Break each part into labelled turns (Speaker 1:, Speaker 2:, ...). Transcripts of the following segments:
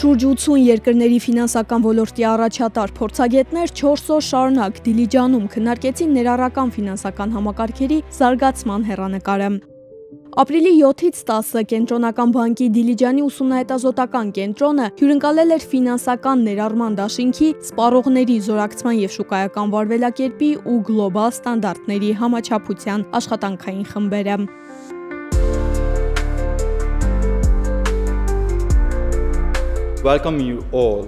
Speaker 1: Շուրջ 80 երկրների ֆինանսական ոլորտի առաջատար փորձագետներ 4 օր շարունակ Դիլիջանում քննարկեցին ներառական ֆինանսական համակարգերի զարգացման հեռանկարը։ Ապրիլի 7-ից 10-ը Կենտրոնական բանկի Դիլիջանի ուսումնահետազոտական կենտրոնը հյուրընկալել էր ֆինանսական ներառման դաշինքի, սպառողների զորակցման և շուկայական վարվելակերպի ու գլոբալ ստանդարտների համաչափության աշխատանքային խմբերը։
Speaker 2: Welcome you all.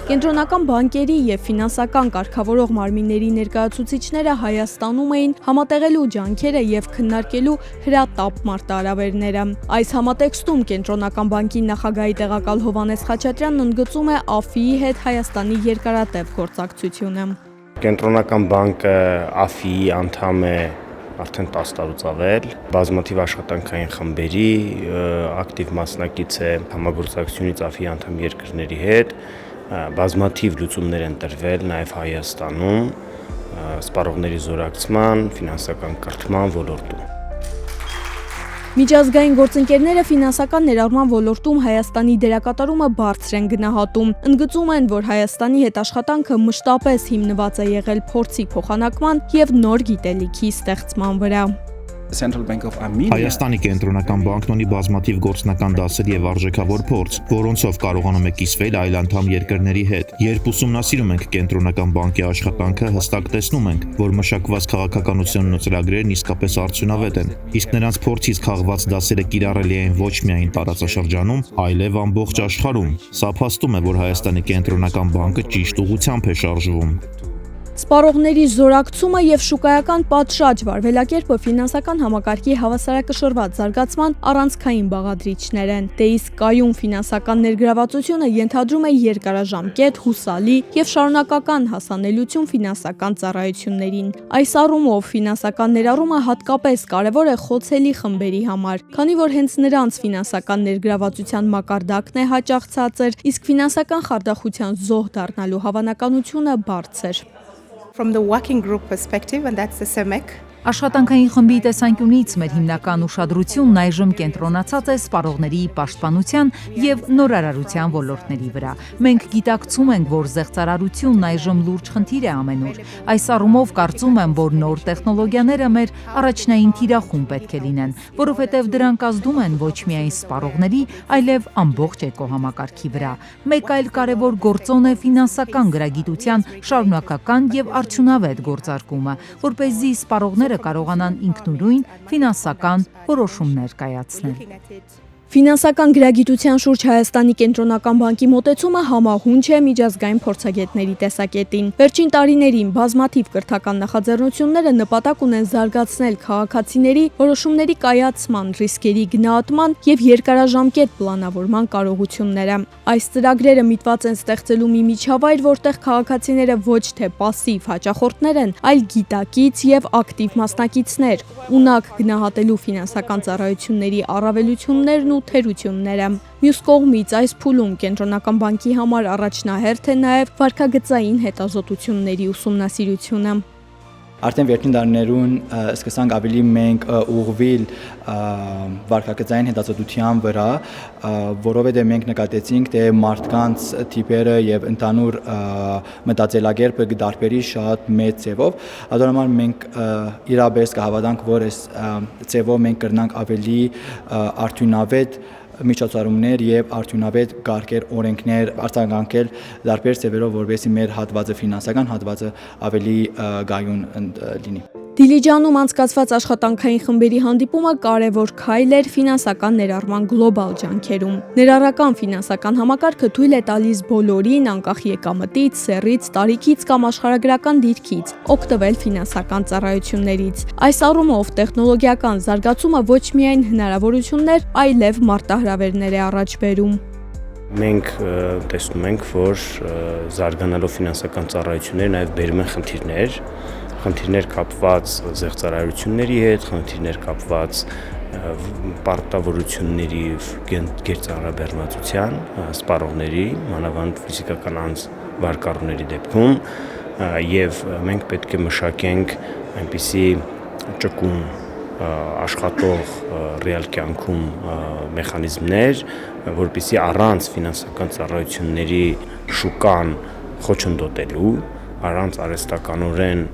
Speaker 1: Կենտրոնական բանկերի և ֆինանսական կարգավորող մարմինների ներկայացուցիչները Հայաստանում էին համատեղելու ջանքերը և քննարկելու հրատապ մարտահրավերները։ Այս համատեքստում Կենտրոնական բանկի նախագահի տեղակալ Հովհաննես Խաչատրյանն ընդգծում է ԱՖԻ-ի հետ Հայաստանի երկարատև գործակցությունը։
Speaker 3: Կենտրոնական բանկը ԱՖԻ-ի անդամ է արդեն 10 տարուց ավել, բազմաթիվ աշխատանքային խմբերի ակտիվ մասնակից է համագործակցությունից ԱՖԻ-ի անդամ երկրների հետ, բազմաթիվ լուծումներ են տրվել նաև Հայաստանում, սպառողների զորակցման, ֆինանսական կրթման ոլորտում։
Speaker 1: Միջազգային գործընկերները ֆինանսական ներառման ոլորտում Հայաստանի դերակատարումը բարձր են գնահատում։ Ընդգծում են, որ Հայաստանի հետ աշխատանքը մշտապես հիմնված է եղել փորձի փոխանակման և նոր գիտելիքի ստեղծման վրա։
Speaker 4: Հայաստանի կենտրոնական բանկն ունի բազմաթիվ գործնական դասեր եւ արժեքավոր փորձ, որոնցով կարողանում է կիսվել այլ անդամ երկրների հետ։ Երբ ուսումնասիրում ենք կենտրոնական բանկի աշխատանքը, հստակ տեսնում ենք, որ մշակված քաղաքականությունն ու ծրագրերն իսկապես արդյունավետ են, իսկ նրանց փորձից քաղված դասերը կիրառելի են ոչ միայն տարածաշրջանում, այլև ամբողջ աշխարհում։ Սա փաստում է, որ Հայաստանի կենտրոնական բանկը ճիշտ ուղղությամբ է շարժվում։
Speaker 1: Սպառողների զորակցումը և շուկայական պատշաճ վարվելակերպը ֆինանսական համակարգի հավասարակշռված զարգացման առանցքային բաղադրիչներ են։ Դե իսկ կայուն ֆինանսական ներգրավվածությունը ենթադրում է երկարաժամկետ, հուսալի և շարունակական հասանելիություն ֆինանսական ծառայություններին։ Այս առումով ֆինանսական ներառումը հատկապես կարևոր է խոցելի խմբերի համար, քանի որ հենց նրանց ֆինանսական ներգրավվածության մակարդակն է հաճախ ցածր, իսկ ֆինանսական խարդախության զոհ դառնալու հավանականությունը բարձր։
Speaker 5: From the working group perspective, and that's the CEMEC.
Speaker 6: Աշխատանքային խմբի տեսանկյունից մեր հիմնական ուշադրությունն այժմ կենտրոնացած է սպառողների պաշտպանության և նորարարության ոլորտների վրա։ Մենք գիտակցում ենք, որ զեղծարարությունն այժմ լուրջ խնդիր է ամենուր։ Այս առումով կարծում եմ, որ նոր տեխնոլոգիաները մեր առաջնային թիրախում պետք է լինեն, որովհետև դրանք ազդում են ոչ միայն սպառողների, այլև ամբողջ էկոհամակարգի վրա։ Մեկ այլ կարևոր գործոն է ֆինանսական գրագիտության շարունակական և արդյունավետ գործարկումը, որպեսզի սպառողները կարողանան ինքնուրույն ֆինանսական որոշումներ կայացնել։
Speaker 1: Ֆինանսական գրագիտության շուրջ Հայաստանի կենտրոնական բանկի մոտեցումը համահունչ է միջազգային փորձագետների տեսակետին։ Վերջին տարիներին բազմաթիվ կրթական նախաձեռնությունները նպատակ ունեն զարգացնել քաղաքացիների որոշումների կայացման, ռիսկերի գնահատման և երկարաժամկետ պլանավորման կարողությունները։ Այս ծրագրերը միտված են ստեղծելու մի միջավայր, որտեղ քաղաքացիները ոչ թե պասիվ հաճախորդներ են, այլ գիտակից և ակտիվ մասնակիցներ, ունակ գնահատելու ֆինանսական ծառայությունների առավելություններն ու թերությունները։ Մյուս կողմից այս փուլում կենտրոնական բանկի համար առաջնահերթ է նաև վարքագծային հետազոտությունների ուսումնասիրությունը։
Speaker 2: Արդեն վերջին տարիներուն սկսանք ավելի մենք ուղղվել վարքագծային հետազոտության վրա, որովհետև մենք նկատեցինք, թե մարդկանց տիպերը եւ ընդհանուր մտածելակերպը կդարբերի շատ մեծ ձևով, ಅದರհամար մենք իրապես կհավատանք, որ այս ձևով մենք կրնանք ավելի արդյունավետ միջոցառումներ եւ արդյունավետ կարգեր օրենքներ արձագանքել դարբեր ձևերով, որովհետեւ մեր հատվածը ֆինանսական հատվածը ավելի գայուն լինի։
Speaker 1: Դիլիջանում անցկացված աշխատանքային խմբերի հանդիպումը կարևոր քայլ էր ֆինանսական ներառման գլոբալ ջանքերում։ Ներառական ֆինանսական համակարգը թույլ է տալիս բոլորին, անկախ եկամտից, սեռից, տարիքից կամ աշխարհագրական դիրքից, օգտվել ֆինանսական ծառայություններից։ Այս առումով տեխնոլոգիական զարգացումը ոչ միայն հնարավորություններ, այլև մարտահրավերներ է առաջ բերում։
Speaker 3: Մենք տեսնում ենք, որ զարգանալով ֆինանսական ծառայությունները նաև բերում են խնդիրներ կապված զեղծարարությունների հետ, խնդիրներ կապված պարտավորությունների գերծանրաբեռնվածության, սպառողների, մանավանդ ֆիզիկական անձ վարկառուների դեպքում, եւ մենք պետք է մշակենք այնպիսի ճկուն աշխատող ռեալ կյանքում մեխանիզմներ, որպեսզի առանց ֆինանսական ծառայությունների շուկան խոչընդոտելու, առանց արհեստականորեն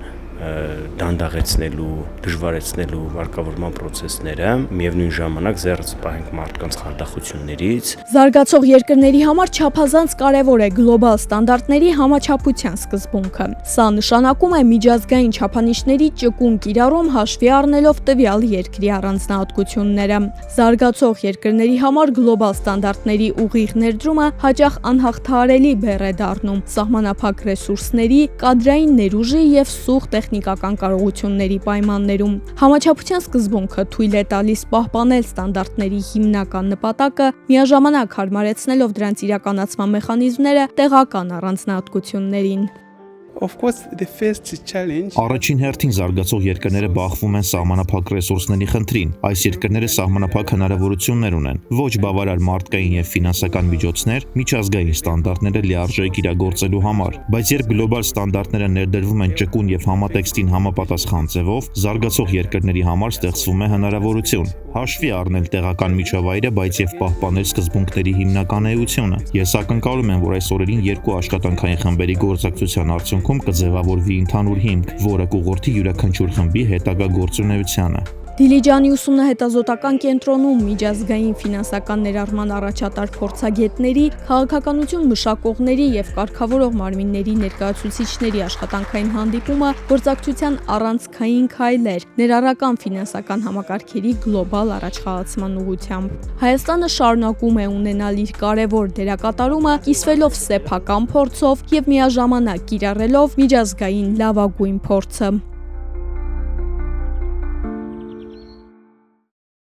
Speaker 3: դանդաղեցնելու, դժվարեցնելու վարկավորման process-ները, միևնույն ժամանակ զերծ պահենք մարդկանց խարդախություններից։
Speaker 1: Զարգացող երկրների համար չափազանց կարևոր է գլոբալ ստանդարտների համաչափության սկզբունքը։ Սա նշանակում է միջազգային չափանիշների ճկուն կիրառում հաշվի առնելով տվյալ երկրի առանձնահատկությունները։ Զարգացող երկրների համար գլոբալ ստանդարտների ուղիղ ներդրումը հաճախ անհաղթահարելի բեռ է դառնում սահմանափակ ռեսուրսների, կադրային ներուժի եւ սուղ տեխնիկական կարողությունների պայմաններում։ Համաչափության սկզբունքը թույլ է տալիս պահպանել ստանդարտների հիմնական նպատակը, միաժամանակ հարմարեցնելով դրանց իրականացման մեխանիզմները տեղական առանձնահատկություններին։
Speaker 7: Of course, the first challenge
Speaker 4: Առաջին հերթին զարգացող երկրները բախվում են սահմանափակ ռեսուրսների խնդրին։ Այս երկրները սահմանափակ հնարավորություններ ունեն, ոչ բավարար մարդկային եւ ֆինանսական միջոցներ, միջազգային ստանդարտները լիարժեք իրագործելու համար։ Բայց երբ գլոբալ ստանդարտները ներդրվում են ճկուն եւ համատեքստին համապատասխան ձևով, զարգացող երկրների համար ստեղծվում է հնարավորություն հաշվի առնել տեղական միջավայրը, բայց եւ պահպանել սկզբունքների հիմնական էությունը։ Ես ակնկալում եմ, որ այս օրերին երկու աշխատանքային խմբերի գործակցության արդյունքում կձևավորվի ընդհանուր հիմք, որը կուղղորդի յուրաքանչյուր խմբի հետագա գործունեությանը։
Speaker 1: Դիլիջանի ուսումնահետազոտական կենտրոնում միջազգային ֆինանսական ներառման առաջատար փորձագետների, քաղաքականություն մշակողների եւ կարգավորող մարմինների ներկայացուցիչների աշխատանքային հանդիպումը գործակցության առանցքային քայլ էր ներառական ֆինանսական համակարգերի գլոբալ առաջխաղացման ուղղությամբ։ Հայաստանը շարունակում է ունենալ իր կարևոր դերակատարումը կիսվելով սեփական փորձով եւ միաժամանակ կիրառելով միջազգային լավագույն փորձը։